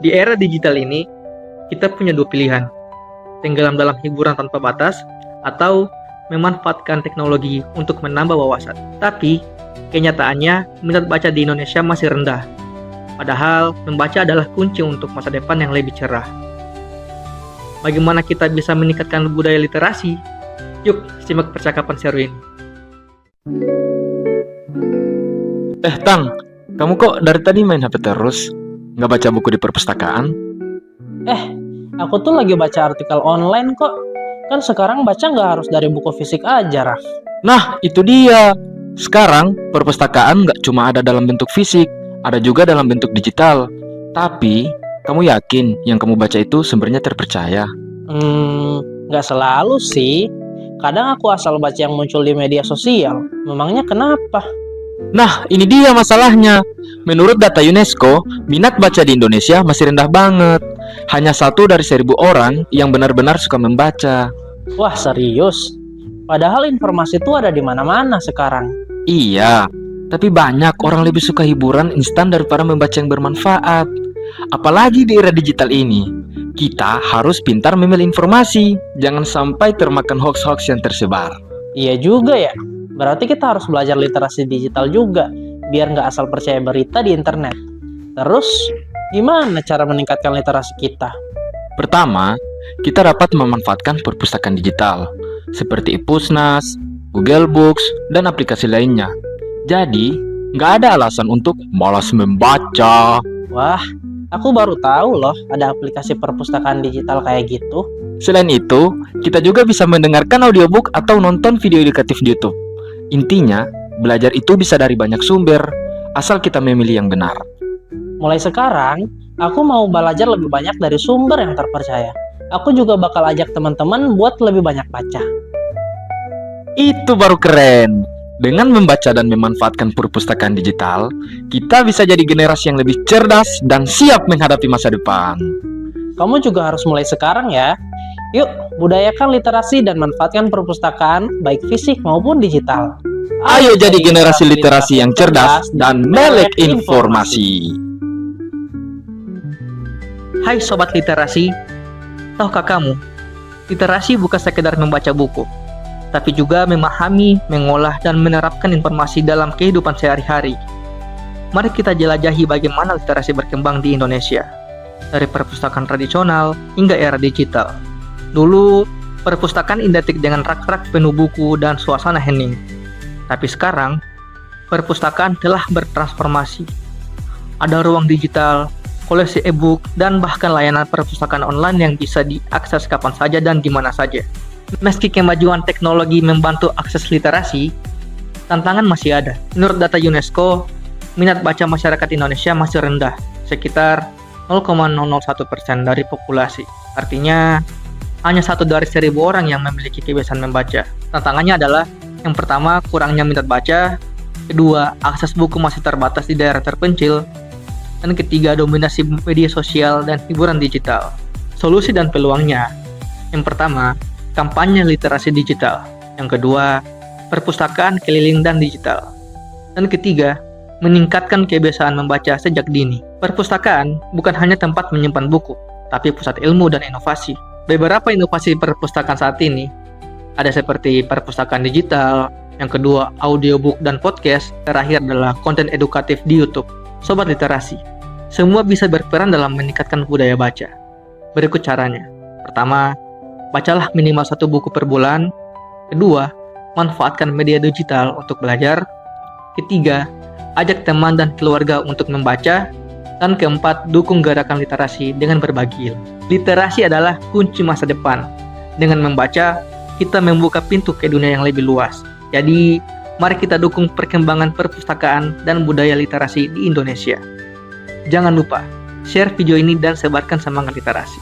Di era digital ini, kita punya dua pilihan. Tenggelam dalam hiburan tanpa batas, atau memanfaatkan teknologi untuk menambah wawasan. Tapi, kenyataannya, minat baca di Indonesia masih rendah. Padahal, membaca adalah kunci untuk masa depan yang lebih cerah. Bagaimana kita bisa meningkatkan budaya literasi? Yuk, simak percakapan seru ini. Tang, kamu kok dari tadi main HP terus? Nggak baca buku di perpustakaan? Aku tuh lagi baca artikel online kok. Kan sekarang baca nggak harus dari buku fisik aja, Raf. Nah, itu dia. Sekarang, perpustakaan nggak cuma ada dalam bentuk fisik, ada juga dalam bentuk digital. Tapi, kamu yakin yang kamu baca itu sumbernya terpercaya? Nggak selalu sih. Kadang aku asal baca yang muncul di media sosial. Memangnya kenapa? Nah, ini dia masalahnya. Menurut data UNESCO, minat baca di Indonesia masih rendah banget. Hanya 1 dari 1.000 orang yang benar-benar suka membaca. Wah, serius? Padahal informasi itu ada di mana-mana sekarang. Iya, tapi banyak orang lebih suka hiburan instan daripada membaca yang bermanfaat. Apalagi di era digital ini, kita harus pintar memilih informasi. Jangan sampai termakan hoax-hoax yang tersebar. Iya juga ya. Berarti kita harus belajar literasi digital juga, biar nggak asal percaya berita di internet. Terus, gimana cara meningkatkan literasi kita? Pertama, kita dapat memanfaatkan perpustakaan digital, seperti Ipusnas, Google Books, dan aplikasi lainnya. Jadi, nggak ada alasan untuk malas membaca. Wah, aku baru tahu loh ada aplikasi perpustakaan digital kayak gitu. Selain itu, kita juga bisa mendengarkan audiobook atau nonton video edukatif di YouTube. Intinya, belajar itu bisa dari banyak sumber, asal kita memilih yang benar. Mulai sekarang, aku mau belajar lebih banyak dari sumber yang terpercaya. Aku juga bakal ajak teman-teman buat lebih banyak baca. Itu baru keren. Dengan membaca dan memanfaatkan perpustakaan digital, kita bisa jadi generasi yang lebih cerdas dan siap menghadapi masa depan. Kamu juga harus mulai sekarang ya. Yuk, budayakan literasi dan manfaatkan perpustakaan baik fisik maupun digital. Ayo jadi generasi literasi yang cerdas dan melek informasi. Hai Sobat Literasi, tahukah kamu, literasi bukan sekedar membaca buku, tapi juga memahami, mengolah, dan menerapkan informasi dalam kehidupan sehari-hari. Mari kita jelajahi bagaimana literasi berkembang di Indonesia, dari perpustakaan tradisional hingga era digital. Dulu, perpustakaan identik dengan rak-rak penuh buku dan suasana hening. Tapi sekarang, perpustakaan telah bertransformasi. Ada ruang digital, koleksi e-book, dan bahkan layanan perpustakaan online yang bisa diakses kapan saja dan di mana saja. Meski kemajuan teknologi membantu akses literasi, tantangan masih ada. Menurut data UNESCO, minat baca masyarakat Indonesia masih rendah, sekitar 0,001% dari populasi. Artinya, hanya 1 dari 1.000 orang yang memiliki kebiasaan membaca. Tantangannya adalah, yang pertama, kurangnya minat baca, kedua, akses buku masih terbatas di daerah terpencil, dan ketiga, dominasi media sosial dan hiburan digital. Solusi dan peluangnya, yang pertama, kampanye literasi digital, yang kedua, perpustakaan keliling dan digital, dan ketiga, meningkatkan kebiasaan membaca sejak dini. Perpustakaan bukan hanya tempat menyimpan buku, tapi pusat ilmu dan inovasi. Beberapa inovasi perpustakaan saat ini ada seperti perpustakaan digital, yang kedua audiobook dan podcast, terakhir adalah konten edukatif di YouTube. Sobat Literasi, semua bisa berperan dalam meningkatkan budaya baca. Berikut caranya. Pertama, bacalah minimal 1 buku per bulan. Kedua, manfaatkan media digital untuk belajar. Ketiga, ajak teman dan keluarga untuk membaca. Dan keempat, dukung gerakan literasi dengan berbagi ilmu. Literasi adalah kunci masa depan. Dengan membaca, kita membuka pintu ke dunia yang lebih luas. Jadi, mari kita dukung perkembangan perpustakaan dan budaya literasi di Indonesia. Jangan lupa, share video ini dan sebarkan semangat literasi.